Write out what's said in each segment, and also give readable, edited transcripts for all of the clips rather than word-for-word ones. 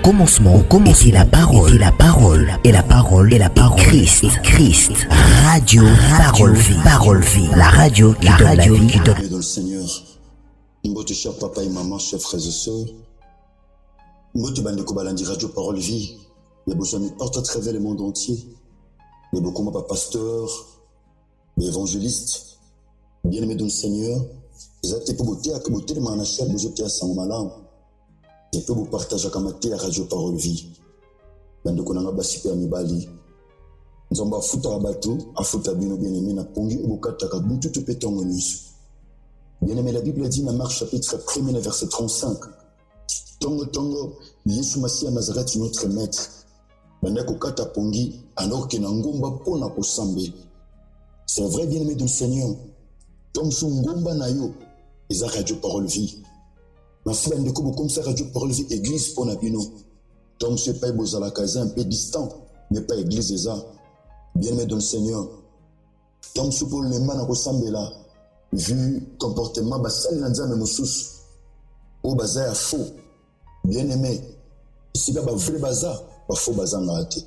commencement était la parole, et la parole, Christ. Radio, parole vie, la radio qui donne. Dans le Seigneur, notre cher papa et maman, chers frères et sœurs, notre bandeko balandi radio parole vie, les besoins de partout à travers le monde entier, les beaucoup de pasteurs, les évangélistes, bien aimés dans le Seigneur, les actes pour beauté à beauté de ma chère, vous êtes à Saint Malam. Et puis vous partagez comme à radio parole vie. Bandeko nanga basipe amibali. Nous avons foutu à bateau, à foutu à bino bien aimé, na pongi ou bokata ka butu tout pétango nyusu. Bien aimé, la Bible dit dans Marc chapitre 1er verset 35. Tongo, Yesu Masiya Nazareth notre maître. Bandeko kata pongi alors que nangomba pona ko sambe. C'est vrai bien aimé dans le Seigneur. Tom ngomba na yo, eza radio parole vie. Merci bandeko comme ça radio parole vie église pona bino. Tom se paye bozala kaza un peu distant, mais pas église eza. Bien-aimé dans le Seigneur, tant que pour les mains à Sambela, vu comportement, basali nanzame moussous, au bazar faux. Bien-aimé, ici là, vrai bazar, faux bazar na ate.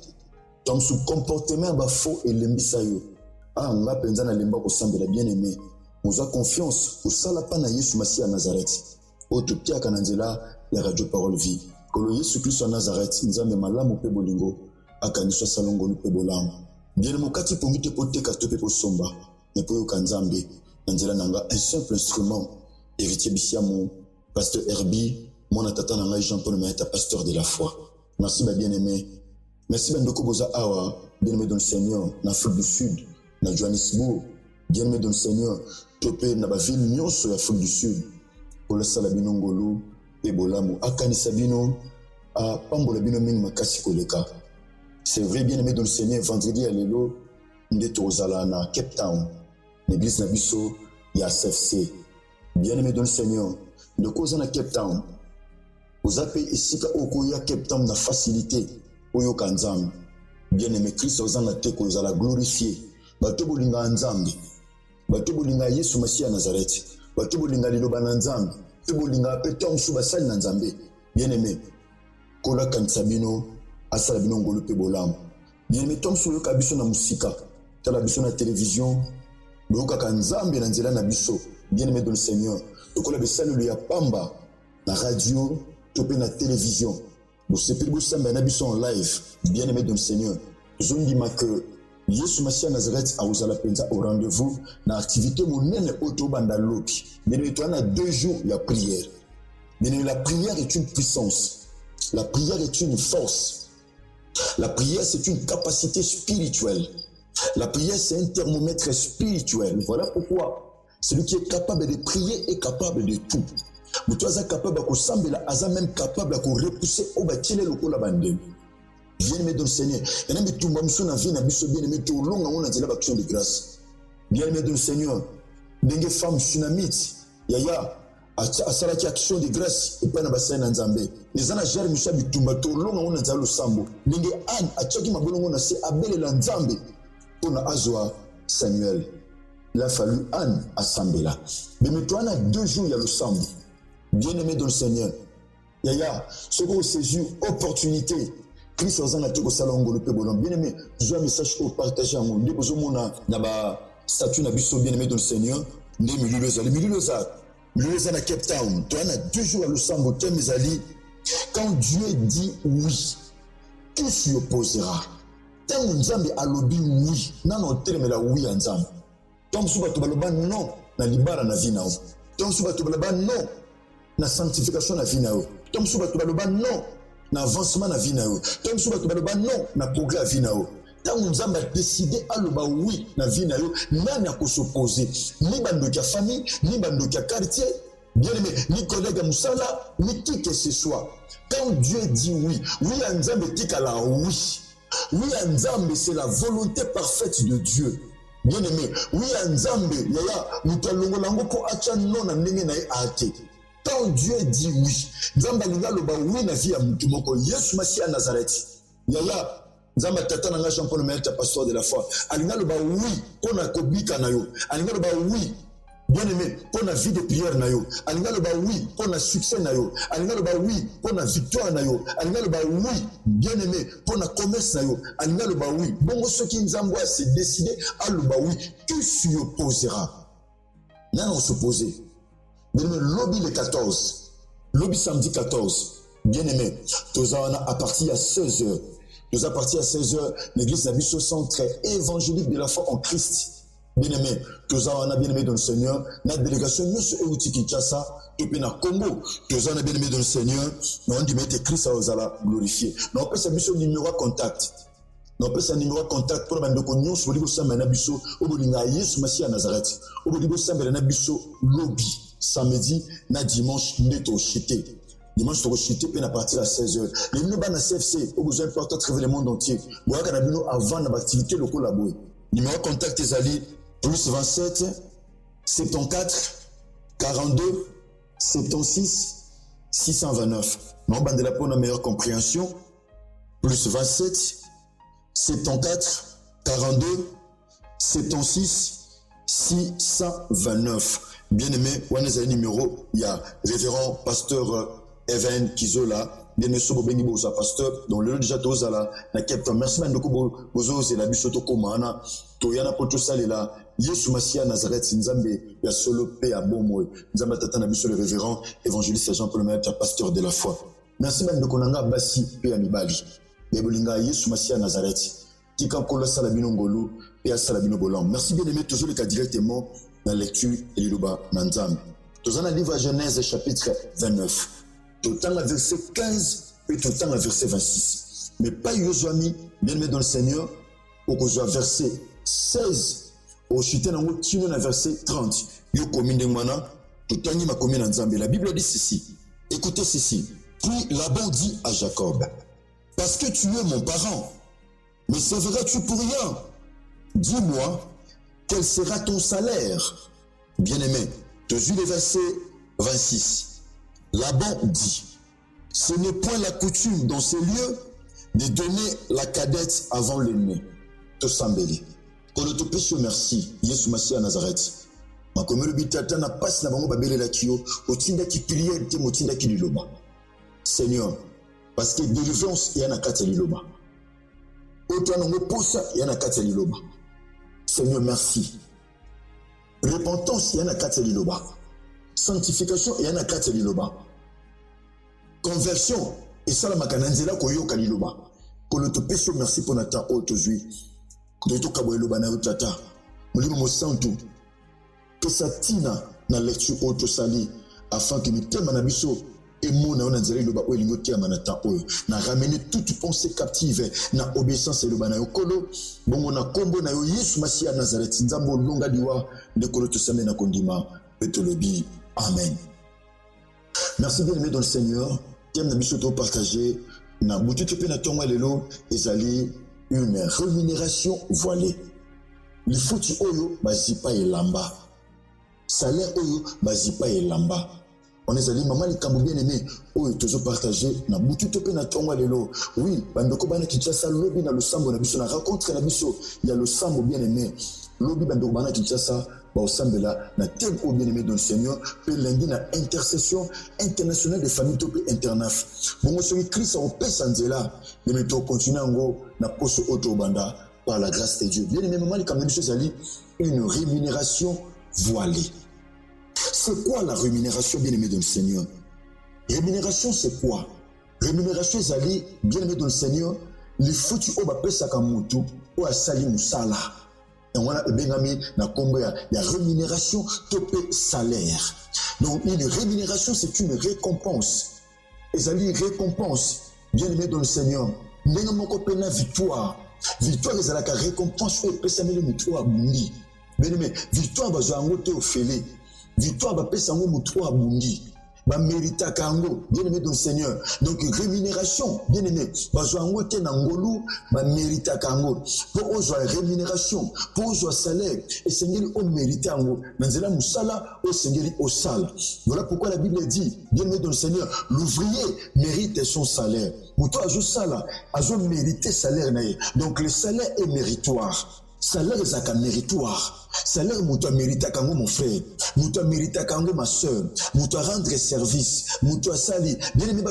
Tant que comportement, faux et l'embisayo. Ah, on va penser à l'emba au Sambela, bien-aimé. On a confiance au salapana Yesu Masiya Nazareth. Au Tupia Kananzela, la radio parole vie. Que le Yesu Christ en Nazareth, nous avons malam ou pebolingo, à Kanisha Salongo ou pebolam. Bien mokati pour mite pote katope pour somba mais pour kanzambe nzela nanga un simple instrument héritier bisiamo pasteur Herbie mon tata nanga Jean-Paul Maïta pasteur de la foi. Merci ma bien-aimé, merci bandoko boza awa bien-aimé dans le Seigneur na Afrique du Sud na Johannesburg bien-aimé dans le Seigneur topé na ba ville nyonso ya Afrique du Sud pour le salabino ngolo et bolamo akanisa bino a pambola bino mingi makasi koleka. C'est vrai, bien aimé dans le Seigneur, vendredi à l'élo, nous sommes à Cape Town, l'église Nabiso, il y a CFC. Bien aimé dans le Seigneur, de cause à Cape Town, vous avez ici à Cape Town la facilité pour yo kanzam. Bien aimé Christ, vous en avez que vous allez glorifier. Bato bolinga anzambe, bato bolinga Yesu Masiya Nazareth, bato bolinga liloba nanzambe, bato bolinga petom subasali nanzambe. Bien aimé, kola kansabino. Asala bino ngolo pe bolam. Bien aimé tom sur le kabiso na musika. Tala biso na télévision. Loka kanzambe na nzela na biso. Bien aimé dans le Seigneur. Lokola besalo ya pamba na radio, topé na télévision. Bo sepeli bo samba na biso en live. Bien aimé dans le Seigneur. Zondi ma que Yesu Masiya Nazareth a osala penza au rendez-vous na activité monene auto banda loki. Bien aimé toi na 2 jours la prière. Bien aimé la prière est une puissance. La prière est une force. La prière, c'est une capacité spirituelle. La prière, c'est un thermomètre spirituel. Voilà pourquoi celui qui est capable de prier est capable de tout. Mais toi, tu es capable de s'embêler, tu es même capable de repousser au bâtiment local à Bandem. Bien-aimé dans le Seigneur. Et même tout le monde dans la vie, bien-aimé tout le long, on a dit l'action de grâce. Bien-aimé dans le Seigneur. Des femmes tsunamites, yaya. Asalaki action de grâce et pas na bassin nzambe les ana jar musha bitumba to longa ona zalo sambo ninge an achaki mabolongo na se abele la nzambe pona azwa Samuel. Il a fallu an asambela mais toi on a 2 jours ya le sambo. Bien-aimé dans le Seigneur yaya soko saisir opportunité Christ ozana toko salongo le pebolo. Bien-aimé je un message pour partager à mon ndeko zomona na ba statut na biso bien-aimé dans le Seigneur ndé mililoza nous sommes à Cape Town. Tu as 2 jours à Lusambo, mes alliés. Quand Dieu dit oui, tout s'y opposera. Tant que Nzambe a lobby oui, non, terme la oui en Nzambe. Tant que tu vas non, na libara na vie nao. Tant que tu vas non, na sanctification na vie nao. Tant que tu vas non, na avancement na vie nao. Tant que tu vas non, na progrès na vie nao. Tant que nous avons décidé à le oui, na vie na yo, nani a s'opposer. Ni bando de famille, ni bando de quartier, bien aimé, ni collègue à Moussala, ni qui que ce soit. Quand Dieu dit oui, oui à Nzambe tika la oui. Oui à Nzambe, c'est la volonté parfaite de Dieu. Bien aimé, oui à Nzambe, yaya, mutalongo lango ko acha non na ndenge na ate. Quand Dieu dit oui, Nzambe linga le ba oui na vie ya mutu moko, Yesu Masiya Nazareth. Yaya, Nzamba tata nanga Jean-Paul Maïta pasteur de la foi. Alinga le ba oui, kona kobika na yo. Alinga le ba oui, bien aimé, pour la vie de prière nayo, alinga le ba oui, pour le succès nayo, alinga le ba oui, pour la victoire nayo, alinga le ba oui, bien aimé, pour la commerce nayo, alinga le ba oui. Bon, ceux qui nous envoient se décider à le ba oui, qui s'y opposera? Là, on s'opposait. Bien aimé, lobby le 14, lobby samedi 14, bien aimé, tous à partir à 16h, nous à partir à 16h, l'église d'Abisso centre évangélique de la foi en Christ. Bien-aimé, tous on a bien-aimé dans le Seigneur, notre délégation, nous sommes outil Kinshasa, et puis na Congo, tous on a bien-aimé dans le Seigneur, nous on dit mettre Christ à Ozala glorifié. Nous on peut s'abisso numéro contact. Nous on peut s'abisso numéro contact pour la connexion sur le Samba Nabisso, au Bolinga Yesu Massia Nazareth, au Bolinga Samba Nabisso lobby, samedi, na dimanche, neto chité. Dimanche, tu vas chuter à partir à 16h. Les gens dans CFC, au besoin important de révéler le monde entier. Moi, quand on a avant l'activité locale là-bas. Numéro contact est allé plus 27 74 42 76 629. Mais on va pour une meilleure compréhension. Plus 27 74 42 76 629. Bien aimé, on a un numéro. Il y a révérend pasteur Evan Kizola, bien sûr, Bengi Boza pasteur, dont le déjà tous à la capte. Merci beaucoup, Bozo, c'est la bisoto komana, Toyana Poto Salela, Yesu Massia Nazareth, Nzambe, ya solo paix à bon mot, Nzamba Tatana Biso, le révérend évangéliste Jean-Paul Maître, pasteur de la foi. Merci beaucoup, Konanga Bassi, paix à Mibali, Bebolinga, Yesu Massia Nazareth, Tika Kola Salabino Ngolu, paix à Salabino Bolan. Merci bien aimé, toujours le cas directement dans la lecture et l'Iluba Nanzam. Tous en a livre à Genèse, chapitre 29. Tout le temps le verset 15 et tout le temps le verset 26. Mais pas Yosuami, bien aimé dans le Seigneur, au verset 16, au chité dans le verset 30. Yo commune de Mana, tout le temps il m'a commune en Zambie. La Bible dit ceci. Écoutez ceci. Puis Laban dit à Jacob, parce que tu es mon parent, me serviras-tu pour rien? Dis-moi, quel sera ton salaire? Bien aimé, tu as le verset 26. Laban dit, ce n'est point la coutume dans ces lieux de donner la cadette avant l'aîné. Te sambeli. Quand te pêche merci, Yesu Massia Nazareth. Ma commune bitata na passe na bango babele la kio, otinda ki prière te motinda ki liloba. Seigneur, parce que délivrance y a na kati liloba. Autant na posa y a na kati liloba. Seigneur, merci. Repentance y a na kati liloba. Sanctification et yana kati liloba. Conversion et ça la makananzela koyo kaliloba. Pour le péché merci pour notre autre aujourd'hui. Que to kabo liloba na utata. Mulimo mo santu. Que ça tina na lecture auto sali afin que mi tema na biso et mon na onanzela liloba o lingo tia manata oyo. Na ramener toute pensée captive na obéissance liloba na yokolo. Bongo na kombo na yo Yesu Massia Nazareth nzambo longa diwa de kolo to same na kondima et to lobi. Amen. Merci bien aimé dans le Seigneur. Qui aime la partager. Na boutu te pena tonga lelo ezali une rémunération voilée. Le foutu oyo bazipa elamba. Salaire oyo bazipa elamba. On est allé maman likambo bien aimé oyo tozo partager na boutu te pena tonga lelo. Oui, bandoko bana Kinshasa lobi na le sambo na biso na rencontre na biso. Il y a le sambo bien aimé. Lobi bandoko bana Kinshasa. Au Sambela, na thème au bien-aimé dans le Seigneur, puis lundi na intercession internationale des familles topé internaf. Bon, celui Christ en paix sanzela, mais nous continuons en na poste auto banda par la grâce de Dieu. Bien-aimé, maman, il y a une rémunération voilée. C'est quoi la rémunération bien-aimé dans le Seigneur? Rémunération, c'est quoi? Rémunération, c'est bien-aimé dans le Seigneur, les foutus au bapé sakamutu ou à sali musala. Et voilà, il y a rémunération, topé salaire. Donc, une rémunération, c'est une récompense. Et ça dit récompense, bien aimé dans le Seigneur. N'est-ce pas une victoire? Victoire, c'est la récompense, et pesa mele mutua bundi. Bien aimé, victoire, va jouer au félé. Victoire, va pesa mutua bundi. Va mériter kango, bien aimé dans le Seigneur. Donc, rémunération, bien aimé, va jouer en ngolu, va mériter kango. Pour jouer rémunération, pour jouer salaire, et Seigneur, on mérite kango. Nanzela musala, au Seigneur, au sale. Voilà pourquoi la Bible dit, bien aimé dans le Seigneur, l'ouvrier mérite son salaire. Pour toi, je sala, je mérite salaire. Donc, le salaire est méritoire. Salaire est un méritoire. Salaire, tu as mérité kango mon frère. Tu as mérité kango ma soeur. Tu as rendre service. Tu as sali. Bien aimé,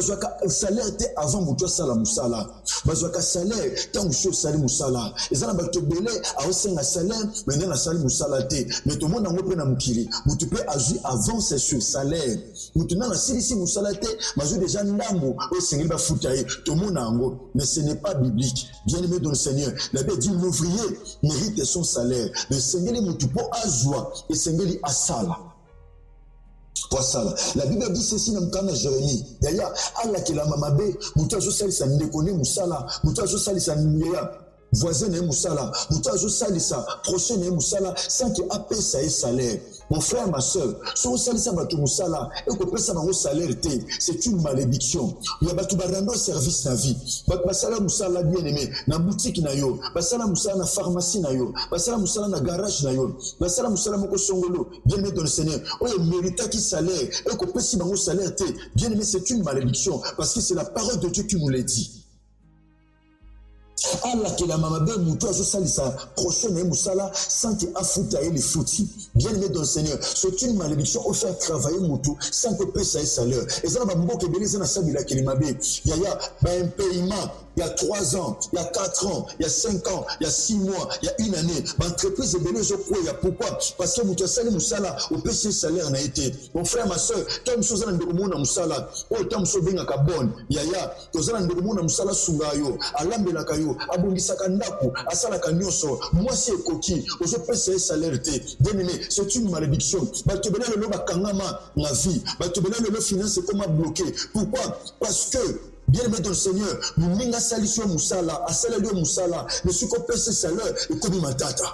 salaire était avant tu as sala musala. Bazoaka salaire, tant que tu sali musala. Et ça n'a pas te belé, à aussi un salaire, mais n'a sali musala te. Mais tout le monde a repris na mukiri. Tu peux agir avant c'est sur salaire. Tu n'as pas si musala te, mais déjà n'amo, au Seigneur va foutailler. Tout le monde a un mais ce n'est pas biblique. Bien aimé dans le Seigneur. La Bible dit l'ouvrier mérite son salaire. Le Seigneur tu peux azwa et Seigneur a sala. Pour ça, la Bible dit ceci dans le cas de Jérémie. D'ailleurs, Allah qui l'a mamabé, mouta jo sali sa ndekone musala, mouta jo sali sa nyeya. Voisin ne musala, mouta jo sali sa prochain ne musala, sans que apé ça ait salaire. Mon frère, ma soeur, si vous salissez à musala et que ça n'a pas salaire, c'est une malédiction. Il y a batu barando service na vie. Basala musala bien aimé, na boutique na yo, basala musala na pharmacie na yo, basala musala na garage na yo, basala musala moko songolo, bien aimé dans le Seigneur. Oye mérita qui salaire et que peut si bango salaire bien aimé, c'est une malédiction parce que c'est la parole de Dieu qui nous l'a dit. Allah qui la mamabé moutou a sali sa prochaine et moussala sans qu'il affouta et les foutis. Bien aimé dans le Seigneur, c'est une malédiction au faire travailler moutou sans que paie sa salaire. Et ça va m'emboquer belé ça n'a sabila qui mabé. Il y a un paiement. Il y a 3 ans, il y a 4 ans, il y a 5 ans, il y a 6 mois, il y a 1 année. L'entreprise est belé, je crois. Pourquoi? Parce que moutou a sali moussala au PC salaire n'a été. Mon frère, ma soeur, tant que chose n'a de monde moussala, oh tant que chose bien à Cabon, yaya, que ça n'a de monde moussala sungayo, alambe la kayo. Abongisaka ndako asalaka nyonso mwasi ekoki ozopesa salaire te. Bien aimé, c'est une malédiction. Bato bena lelo bakangama na vie, bato bena lelo finance comment bloqué. Pourquoi? Parce que bien aimé dans le Seigneur, muninga salisio musala, asalelio musala, ne sukopesa salaire et comme matata.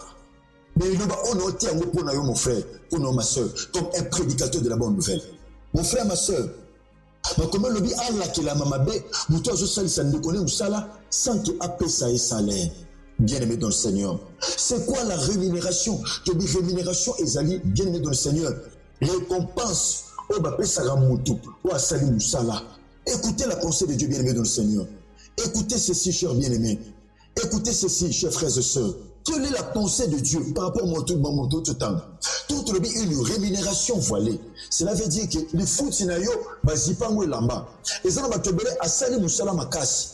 Mais il va honorer en pour mon frère, pour ma soeur, comme un prédicateur de la bonne nouvelle. Mon frère, ma soeur, mais comment le dit Allah qui l'a mamabé, nous tous je sali ça ne connaît où ça là, sans qu'il appelle ça et salaire. Bien aimé dans le Seigneur. C'est quoi la rémunération? Je dis rémunération ezali, bien aimé dans le Seigneur. Récompense, oh bah ça ramoutou, oh sali moussala. Écoutez la pensée de Dieu, bien aimé dans le Seigneur. Écoutez ceci, chers bien-aimés. Écoutez ceci, chers frères et sœurs. Quelle est la pensée de Dieu par rapport à mon tout temps? Tout le bien une rémunération voilée. Cela veut dire que les foot sinayo bazipango lamba. Et ça va te belé à sali musala makasi.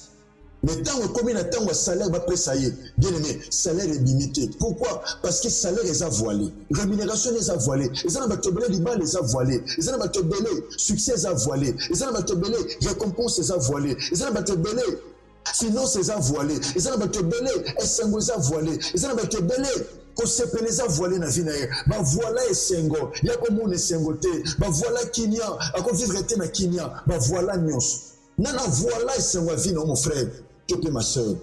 Mais tant que combien de temps le salaire va présailler, bien aimé, salaire est limité. Pourquoi? Parce que salaire est voilé, rémunération est voilée. Et ça va te belé l'ibal les a voilé. Et ça va te belé succès est voilé. Et ça va te belé récompense est voilé. Et ça va te belé sinon c'est voilé. Et ça va te belé esengo est voilé. Et ça va te belé ko sepeleza voilé na vie na ye. Ba voilà esengo, ya ko mon esengo te. Ba voilà kinya, ako vivre te na kinya. Ba voilà nyos. Nana voilà esengo vie na mon frère. Tu peux ma soeur.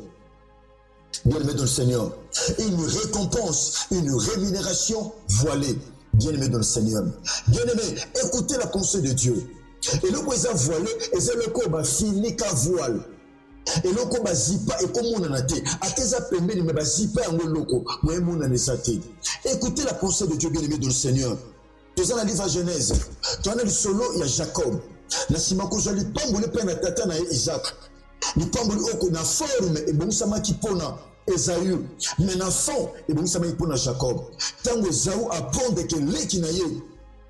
Bien aimé dans le Seigneur. Une récompense, une rémunération voilée. Bien aimé dans le Seigneur. Bien aimé, écoutez la pensée de Dieu. Et le quoi est voilé, et c'est le quoi fini qu'à voile. Et le quoi zipa et comme on en a été. À tes appels, mais zipa en loko. Moi, mon en est. Écoutez la pensée de Dieu, bien aimé dans le Seigneur. Tu as un livre à Genèse. Tu as un solo, il y a Jacob. Nasimako jali pambo le pena tata na Isaac. Ni pambo oko na forme et bon sama ki pona Esaü. Mais na fond et bon sama ki pona Jacob. Tango Esaü apprendre que leki na ye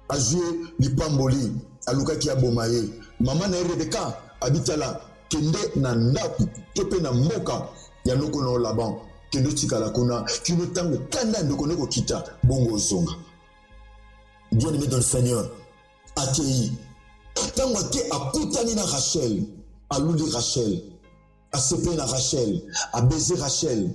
a joué li pamboli aluka ki abomaye. Maman na Rebecca habitala kende na ndaku tope na moka ya loko na Laban. Kendo tikala kuna kino tango kanda ndoko neko kita bongo zonga. Bien aimé dans le Seigneur. Atei. Tant que akutani na Rachel, a luli Rachel, a sepe na Rachel, a baiser Rachel,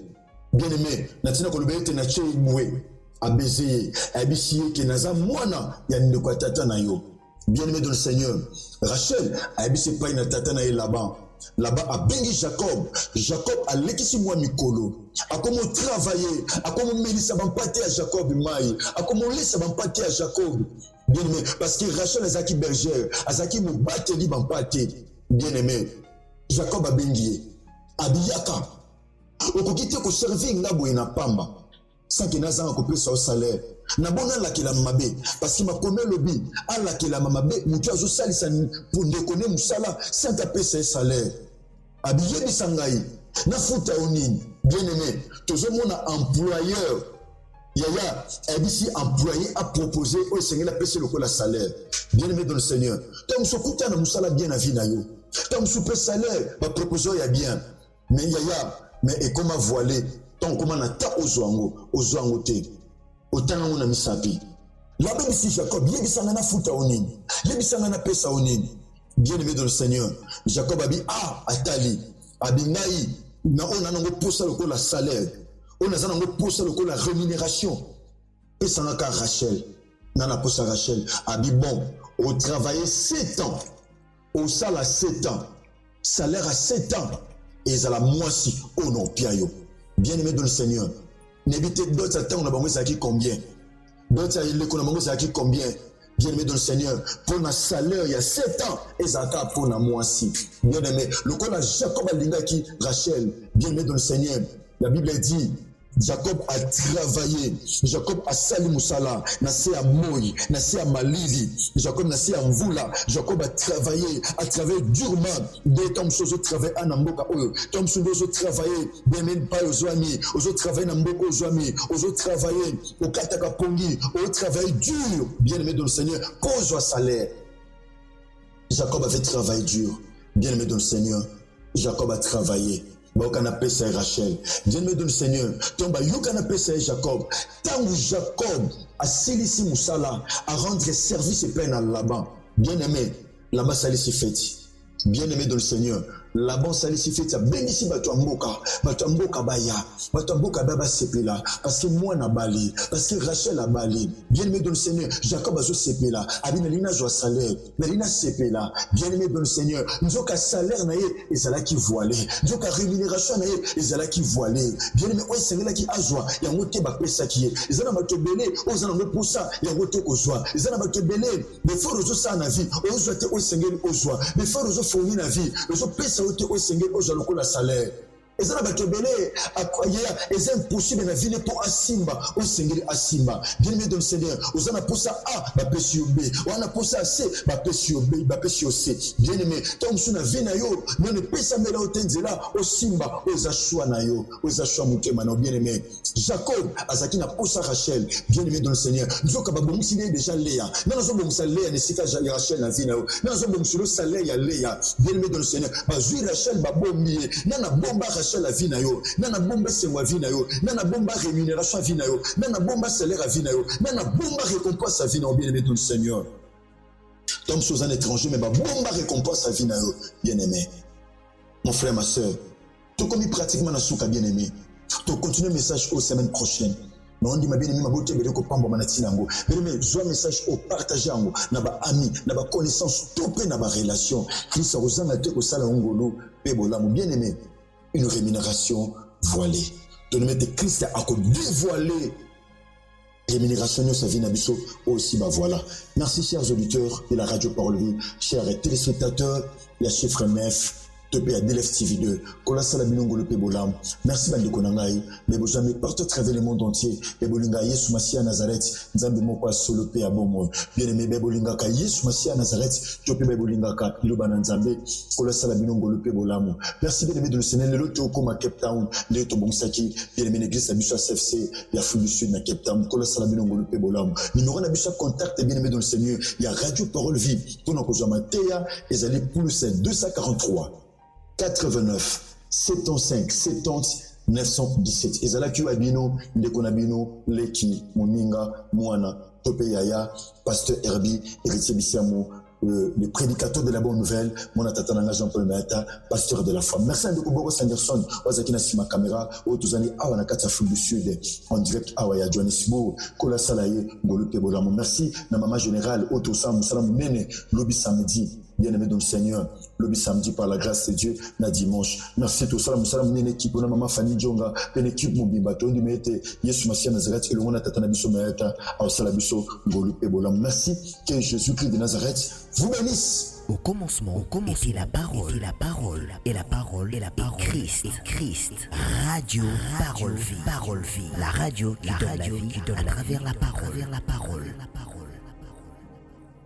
bien aimé, natina kolobete na che moué, a baiser, a bisiye ke naza mwana ya ndeko tata na yo. Bien aimé dans le Seigneur, Rachel a bisiye pa na tata na ye là-bas. Là-bas a bengi Jacob. Jacob a lekisi mwa mikolo. A comment travailler, a comment melisa bampate à Jacob mai, a comment laisser bampate à Jacob. Bien aimé, parce que Rachel azaki bergère, azaki mobateli bampate. Bien aimé, Jacob a bengi abiyaka. Okokite ko servir ngabo ina pamba. Sans que naza ko sa au salaire. Na bona la kila mabe parce que ma connaît le bi ala kila mabe mutu azo salisa pour ndekone musala sans taper ses salaires. Abiyé bisangai na futa onini. Bien aimé, toujours mon employeur Yaya, ici employé a proposé au Seigneur la paix le la salaire. Bien aimé dans le Seigneur. Tom Sokuta na musala bien à vie na yo. Tom soupe salaire, va proposer ya bien. Mais Yaya, mais et comment voiler, ton comment na ta ozoango te. Autant on a mis sapi. La même si Jacob, bien bisanga na futa onini. Bien bisanga na pesa onini. Bien aimé dans le Seigneur. Jacob a dit atali, abingai na on a nango posa le la salaire. On a nango posa le la rémunération. Et ça n'a qu'à Rachel. Nana posa Rachel a dit bon, au travailler 7 ans. Au salaire 7 ans. Salaire à 7 ans. Et ça la moitié au non piayo. Bien aimé dans le Seigneur. N'évitez d'autres attentes, on a besoin de combien? D'autres l'économie, c'est combien? Bien aimé dans le Seigneur. Pour un salaire, il y a 7 ans. Et ça a pour la moitié. Bien aimé. Le cas Jacob a dit Rachel. Bien aimé dans le Seigneur. La Bible dit. Jacob a travaillé. Jacob a sali musala. Nasi à Moï. Nasi à Malili. Jacob nasi à Mvula. Jacob a travaillé durement. Des temps où travaillé à Namboka. Tom Sundo travaillé. Bien pas aux amis. Aux travaillé Namboka aux amis. Aux travaillé au Kataka Pongi. Aux travaillé dur. Bien aimé dans le Seigneur. Cause au salaire. Jacob avait travaillé dur. Bien aimé dans le Seigneur. Jacob a travaillé. Baokana pesa Rachel. Bien-aimé dans le Seigneur. Tomba yokana pesa Jacob. Tant que Jacob a silisi musala à rendre service et peine à Laban. Bien-aimé, Laban salisi feti. Bien-aimé dans le Seigneur. Laban salisi feti. Bénissi Batuamboka. Batuamboka baya. Batuamboka baba sepela. Parce que moi na bali. Parce que Rachel a bali. Bien-aimé dans le Seigneur. Jacob a zo sepela. Abina lina joa salaire. Melina sepela. Bien-aimé dans le Seigneur. Nzoka salaire naye. Et ça là qui voilé. Nzoka rémunération naye. Et ça là qui voilé. Bien-aimé. Oye Seigneur là qui a joie. Yangote bakpesa qui est. Et ça là batobele. Oye ça là me poussa. Yangote ko joie. Et ça là batobele. Mais faut rezo ça na vie. Oye joie te oye Seigneur o joie. Mais faut rezo fourni na vie. Rezo pesa au Seigneur au jaloko la salaire. Et ça n'a pas été belé à croire. Et c'est impossible de vivre pour Asimba au Seigneur Asimba. Bien aimé dans le Seigneur. Aux en a pour ça A, bah pécio B. Ou en a pour ça C, bah pécio B, bah pécio C. Bien aimé. Tant que nous avons nayo, nous ne pesa mela au tenzela au Simba, aux achua nayo, aux achua mukemano. Bien aimé. Jacob, Azaki n'a pour ça Rachel. Bien aimé dans le Seigneur. Nous avons bon signé déjà Léa. Nous avons bon salaire ne sika Rachel na vie nayo. Nous avons bon sur salaire ya Léa. Bien aimé dans le Seigneur. Bah jui Rachel bah bombi. Nana bomba la vie na yo, nana bomba sengwa vie na yo, nana bomba rémunération vie na yo, nana bomba salaire à vie na yo, nana bomba récompense à vie na yo, bien aimé dans le Seigneur. Tom sous un étranger, mais bah bomba récompense à vie na yo, bien aimé. Mon frère, ma soeur, tu commis pratiquement na souka bien aimé. Tu continues le message aux semaines prochaines. Mais on dit ma bien aimé, ma beauté, mais ko pambo manatinango. Bien aimé, joie message au partager ango, na ba ami, na ba connaissance, topé na ba relation. Christ a osana te ko sala ngolo, pebola mo bien aimé. Une rémunération voilée. Donc, nous Christ a dévoilé rémunération de sa vie n'abisso aussi bah voilà. Merci chers auditeurs de la radio Parole Vie, chers téléspectateurs, les chiffres MF. À DLF TV2, Kolasala Binongo le Pebolam. Merci Bandi Konangai, mais vous avez partout à travers le monde entier. Bebolinga Yesu Masia Nazareth, Nzambe Mokwa Solo Pe Abomo. Bien aimé Bebolinga Ka Yesu Masia Nazareth, Topé Bebolinga Ka Ilobana Nzambe, Kolasala Binongo le Pebolam. Merci bien aimé de le Seigneur, le loto comme Cape Town, le to Bongsaki, bien aimé l'église à Bissau CFC, la Foule du Sud na Cape Town, Kolasala Binongo le Pebolam. Numéro na Bissau contact bien aimé dans le Seigneur, il y a Radio Parole Vie, pour nos Kozamateya, et allez plus 243. 89 75 70 917 ezala ki abino ndeko na bino leki moninga mwana tope yaya pasteur Herbie héritier Bissamo le prédicateur de la bonne nouvelle mon tatananga Jean-Paul Mayata pasteur de la foi. Merci à Ndeko Sanderson wazaki na sima caméra o tuzani awa na kati Afrique du Sud en direct awa ya Johannesburg kola salaye ngolo pebola. Merci na mama générale o tosam salam nene lobi samedi. Bien-aimé dans le Seigneur, le samedi par la grâce de Dieu, na dimanche. Merci tout ça, nous une équipe, on a maman Fanny Djonga, une équipe Mobimba, on dit Yesu Masia Nazareth, et le monde a tatana biso maeta, a osala biso ngolu pebola. Merci que Jésus-Christ de Nazareth vous bénisse. Au commencement, était la parole, et la parole, Christ. Radio Parole Vie, la radio qui donne à travers la parole.